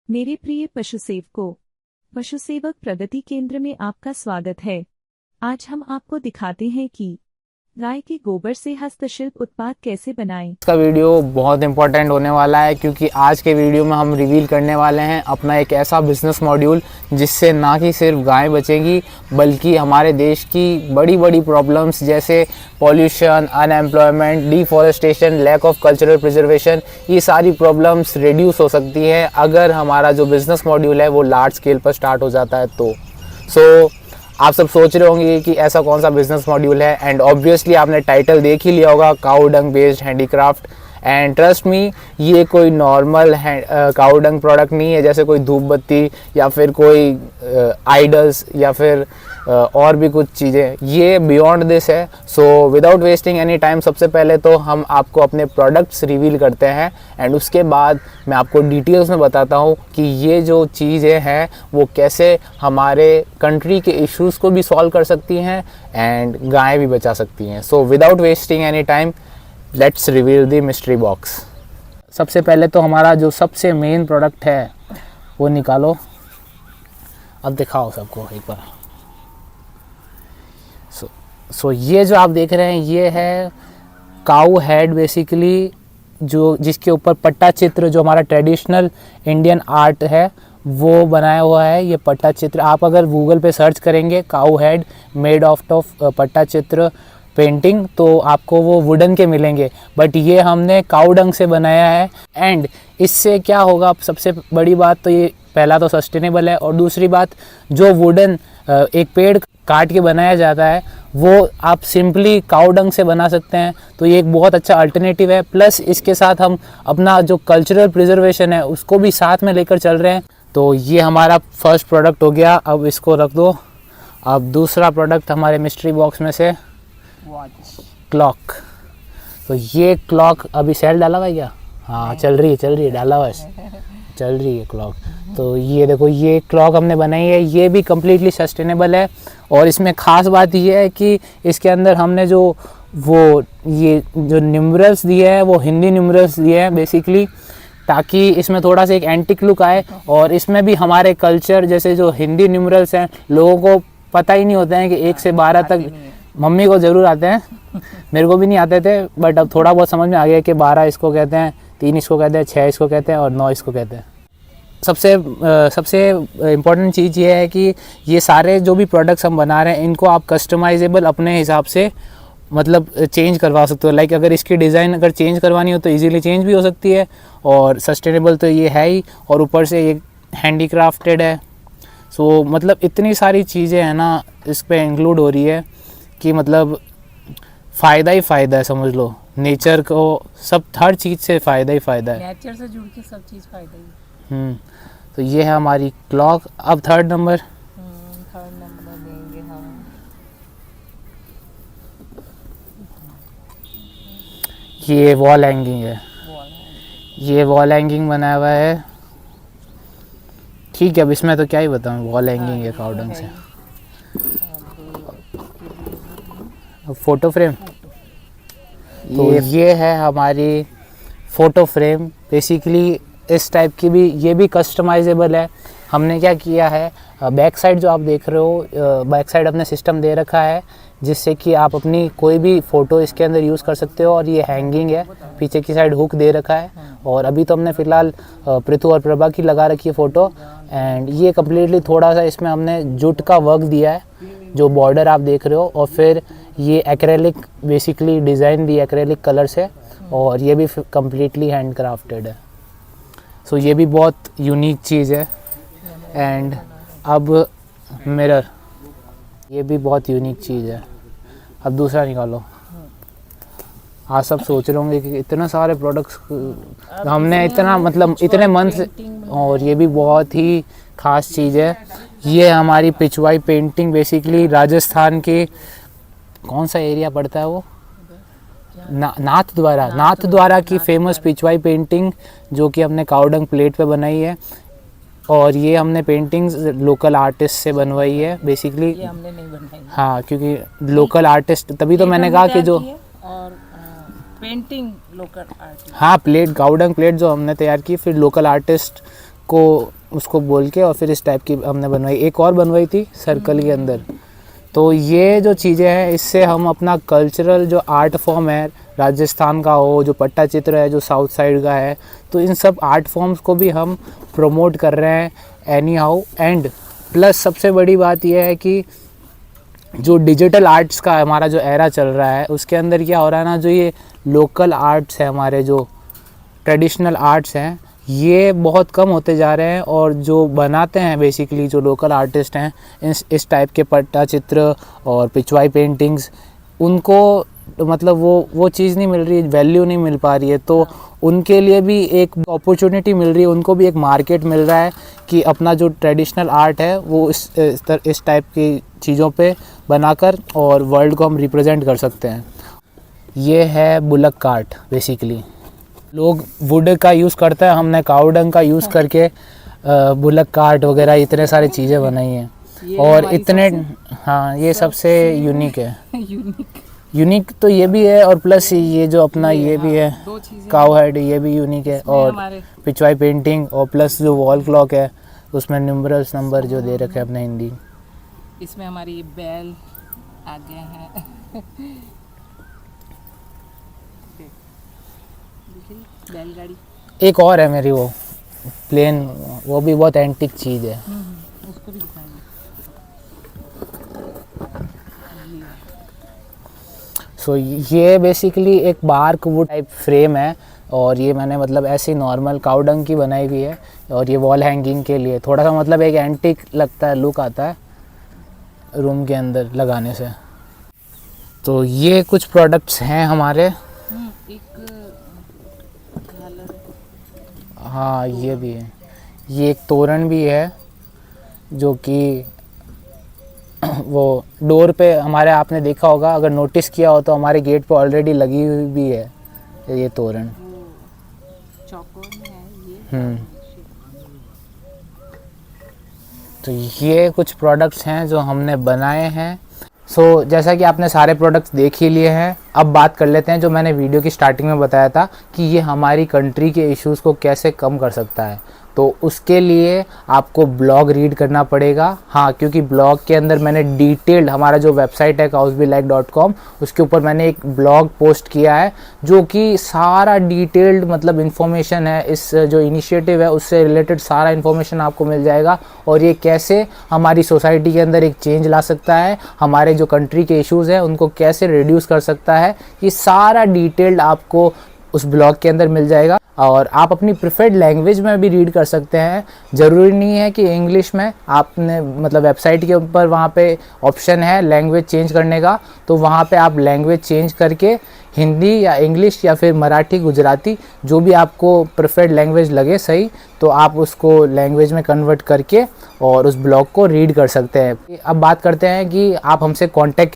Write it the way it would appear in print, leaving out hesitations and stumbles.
मेरे प्रिय पशु सेवकों, पशु सेवक प्रगति केंद्र में आपका स्वागत है। आज हम आपको दिखाते हैं कि गाय के गोबर से हस्तशिल्प उत्पाद कैसे बनाएं। इसका वीडियो बहुत इंपॉर्टेंट होने वाला है क्योंकि आज के वीडियो में हम रिवील करने वाले हैं अपना एक ऐसा बिजनेस मॉड्यूल जिससे ना कि सिर्फ गाय बचेगी बल्कि हमारे देश की बड़ी बड़ी प्रॉब्लम्स जैसे pollution, unemployment, deforestation, lack of cultural preservation, ये सारी प्रॉब्लम्स रिड्यूस हो सकती हैं अगर हमारा जो बिज़नेस मॉड्यूल है वो लार्ज स्केल पर स्टार्ट हो जाता है तो आप सब सोच रहे होंगे कि ऐसा कौन सा बिजनेस मॉड्यूल है एंड ऑब्वियसली आपने टाइटल देख ही लिया होगा, cow dung based handicraft. And trust me, ये कोई नॉर्मल काऊ डंग प्रोडक्ट नहीं है जैसे कोई धूप बत्ती या फिर कोई आइडल्स या फिर और भी कुछ चीज़ें। ये बियॉन्ड दिस है। So without wasting any time सबसे पहले तो हम आपको अपने प्रोडक्ट्स रिवील करते हैं एंड उसके बाद मैं आपको डिटेल्स में बताता हूँ कि ये जो चीज़ें हैं वो कैसे हमारे कंट्री के इश्यूज़ को भी सॉल्व कर सकती हैं एंड गाय भी बचा सकती हैं। So without wasting any time let's reveal the mystery box. सबसे पहले तो हमारा जो सबसे मेन प्रोडक्ट है वो निकालो। अब दिखाओ सबको एक बार। सो ये जो आप देख रहे हैं ये है काऊ हेड बेसिकली, जो जिसके ऊपर पट्टा चित्र जो हमारा ट्रेडिशनल इंडियन आर्ट है वो बनाया हुआ है। ये पट्टा चित्र आप अगर गूगल पे सर्च करेंगे काऊ हेड मेड ऑफ पट्टा चित्र पेंटिंग तो आपको वो वुडन के मिलेंगे, बट ये हमने काऊ डंग से बनाया है। एंड इससे क्या होगा, सबसे बड़ी बात तो ये पहला तो सस्टेनेबल है और दूसरी बात जो वुडन एक पेड़ काट के बनाया जाता है वो आप सिंपली काऊ डंग से बना सकते हैं, तो ये एक बहुत अच्छा अल्टरनेटिव है। प्लस इसके साथ हम अपना जो कल्चरल प्रिजर्वेशन है उसको भी साथ में लेकर चल रहे हैं। तो ये हमारा फर्स्ट प्रोडक्ट हो गया, अब इसको रख दो। अब दूसरा प्रोडक्ट हमारे मिस्ट्री बॉक्स में से क्लॉक। तो ये क्लॉक अभी सेल डाला हुआ है क्या? हाँ चल रही है डाला हुआ है, चल रही है क्लॉक। तो ये देखो ये क्लॉक हमने बनाई है, ये भी कम्प्लीटली सस्टेनेबल है और इसमें ख़ास बात ये है कि इसके अंदर हमने ये जो न्यूमरल्स दिए हैं वो हिंदी न्यूमरल्स दिए हैं बेसिकली, ताकि इसमें थोड़ा सा एक एंटिक लुक आए। और इसमें भी हमारे कल्चर जैसे जो हिंदी न्यूमरल्स हैं लोगों को पता ही नहीं होते हैं कि 1 से 12 तक। मम्मी को ज़रूर आते हैं, मेरे को भी नहीं आते थे, बट अब थोड़ा बहुत समझ में आ गया कि 12 इसको कहते हैं, 3 इसको कहते हैं, 6 इसको कहते हैं और 9 इसको कहते हैं। सबसे इम्पॉर्टेंट चीज़ ये है कि ये सारे जो भी प्रोडक्ट्स हम बना रहे हैं इनको आप कस्टमाइजेबल अपने हिसाब से मतलब चेंज करवा सकते हो। लाइक अगर इसकी डिज़ाइन अगर चेंज करवानी हो तो इजीली चेंज भी हो सकती है और सस्टेनेबल तो ये है ही, और ऊपर से ये हैंडीक्राफ्टेड है। सो मतलब इतनी सारी चीज़ें हैं ना इस पर इंक्लूड हो रही है कि मतलब फ़ायदा ही फ़ायदा है, समझ लो। नेचर को सब हर चीज़ से फ़ायदा ही फ़ायदा है, नेचर से जुड़ के सब चीज़ फ़ायदा ही। तो ये है हमारी क्लॉक। अब थर्ड नंबर देंगे हम। ये वॉल हैंगिंग है, ये वॉल हैंगिंग बनाया हुआ है। ठीक है, अब इसमें तो क्या ही बताऊँ, वॉल हैंगिंग है काऊ डंग से। अब फोटो फ्रेम, तो ये है हमारी फ़ोटो फ्रेम बेसिकली इस टाइप की भी, ये भी कस्टमाइजेबल है। हमने क्या किया है, बैक साइड जो आप देख रहे हो, बैक साइड अपने सिस्टम दे रखा है जिससे कि आप अपनी कोई भी फ़ोटो इसके अंदर यूज़ कर सकते हो। और ये हैंगिंग है, पीछे की साइड हुक दे रखा है। और अभी तो हमने फ़िलहाल पृथु और प्रभा की लगा रखी है फ़ोटो। एंड ये कम्प्लीटली थोड़ा सा इसमें हमने जूट का वर्क दिया है, जो बॉर्डर आप देख रहे हो, और फिर ये एक्रेलिक बेसिकली डिज़ाइन दी एक्रेलिक कलर से, और ये भी कम्प्लीटली हैंड क्राफ्टेड है। सो ये भी बहुत यूनिक चीज़ है। एंड अब मिरर, ये भी बहुत यूनिक चीज़ है। अब दूसरा निकालो। आप सब सोच रहे होंगे कि इतने सारे प्रोडक्ट्स हमने इतना मतलब इतने मन से, और ये भी बहुत ही ख़ास चीज़ है। ये हमारी पिछवाई पेंटिंग बेसिकली राजस्थान के कौन सा एरिया पड़ता है वो, नाथ द्वारा की फेमस पिछवाई पेंटिंग जो कि हमने काऊ डंग प्लेट पे बनाई है। और ये हमने पेंटिंग्स लोकल आर्टिस्ट से बनवाई है बेसिकली। ये हमने नहीं बनाई। हाँ, क्योंकि लोकल आर्टिस्ट, तभी तो मैंने कहा कि जो और पेंटिंग लोकल आर्टिस्ट, हाँ प्लेट काऊ डंग प्लेट जो हमने तैयार की, फिर लोकल आर्टिस्ट को उसको बोल के और फिर इस टाइप की हमने बनवाई। एक और बनवाई थी सर्कल के अंदर। तो ये जो चीज़ें हैं इससे हम अपना कल्चरल जो आर्ट फॉर्म है, राजस्थान का हो, जो पट्टा चित्र है जो साउथ साइड का है, तो इन सब आर्ट फॉर्म्स को भी हम प्रमोट कर रहे हैं एनी हाउ। एंड प्लस सबसे बड़ी बात यह है कि जो डिजिटल आर्ट्स का हमारा जो एरा चल रहा है उसके अंदर क्या हो रहा है ना, जो ये लोकल आर्ट्स है, हमारे जो ट्रेडिशनल आर्ट्स हैं, ये बहुत कम होते जा रहे हैं। और जो बनाते हैं बेसिकली जो लोकल आर्टिस्ट हैं इस टाइप के पट्टा चित्र और पिचवाई पेंटिंग्स, उनको मतलब वो चीज़ नहीं मिल रही, वैल्यू नहीं मिल पा रही है। तो उनके लिए भी एक अपॉर्चुनिटी मिल रही है, उनको भी एक मार्केट मिल रहा है कि अपना जो ट्रेडिशनल आर्ट है वो इस टाइप की चीज़ों पे बनाकर और वर्ल्ड को हम रिप्रेजेंट कर सकते हैं। ये है बुलक कार्ट। बेसिकली लोग वुड का यूज़ करते हैं, हमने काऊ डंग का यूज़ करके बुलक कार्ट वगैरह इतने सारी चीज़ें बनाई हैं। और इतने हाँ, ये सबसे यूनिक है। यूनिक तो ये भी है और प्लस ये जो अपना ये भी है काऊ हेड, ये भी यूनिक है। और पिचवाई पेंटिंग और प्लस जो वॉल क्लॉक है उसमें न्यूमरल्स नंबर जो दे रखे हैं अपने हिंदी। इसमें हमारी ये बैल आ गए हैं। बैलगाड़ी एक और है मेरी वो प्लेन, वो भी बहुत एंटिक चीज़ है। उसको भी दिखाएंगे। सो ये बेसिकली एक बार्क वुड टाइप फ्रेम है और ये मैंने मतलब ऐसी नॉर्मल काऊ डंग की बनाई हुई है। और ये वॉल हैंगिंग के लिए थोड़ा सा मतलब एक एंटिक लगता है, लुक आता है रूम के अंदर लगाने से। तो ये कुछ प्रोडक्ट्स हैं हमारे। एक झालर है। हाँ, ये भी है। ये एक तोरण भी है जो कि वो डोर पे हमारे, आपने देखा होगा अगर नोटिस किया हो तो हमारे गेट पे ऑलरेडी लगी हुई भी है ये तोरण। चौकोन है ये। तो ये कुछ प्रोडक्ट्स हैं जो हमने बनाए हैं। सो जैसा कि आपने सारे प्रोडक्ट्स देख ही लिए हैं, अब बात कर लेते हैं जो मैंने वीडियो की स्टार्टिंग में बताया था कि ये हमारी कंट्री के इश्यूज़ को कैसे कम कर सकता है। तो उसके लिए आपको ब्लॉग रीड करना पड़ेगा। हाँ, क्योंकि ब्लॉग के अंदर मैंने डिटेल्ड, हमारा जो वेबसाइट है cowsbelike.com, उसके ऊपर मैंने एक ब्लॉग पोस्ट किया है जो कि सारा डिटेल्ड मतलब इन्फॉर्मेशन है। इस जो इनिशिएटिव है उससे रिलेटेड सारा इन्फॉर्मेशन आपको मिल जाएगा और ये कैसे हमारी सोसाइटी के अंदर एक चेंज ला सकता है, हमारे जो कंट्री के इश्यूज़ हैं उनको कैसे रिड्यूस कर सकता है, ये सारा डिटेल्ड आपको उस ब्लॉग के अंदर मिल जाएगा। और आप अपनी प्रिफर्ड लैंग्वेज में भी रीड कर सकते हैं, ज़रूरी नहीं है कि इंग्लिश में। आपने मतलब वेबसाइट के ऊपर वहाँ पे ऑप्शन है लैंग्वेज चेंज करने का, तो वहाँ पे आप लैंग्वेज चेंज करके हिंदी या इंग्लिश या फिर मराठी, गुजराती, जो भी आपको प्रिफर्ड लैंग्वेज लगे सही, तो आप उसको लैंग्वेज में कन्वर्ट करके और उस ब्लॉग को रीड कर सकते हैं। अब बात करते हैं कि आप हमसे कांटेक्ट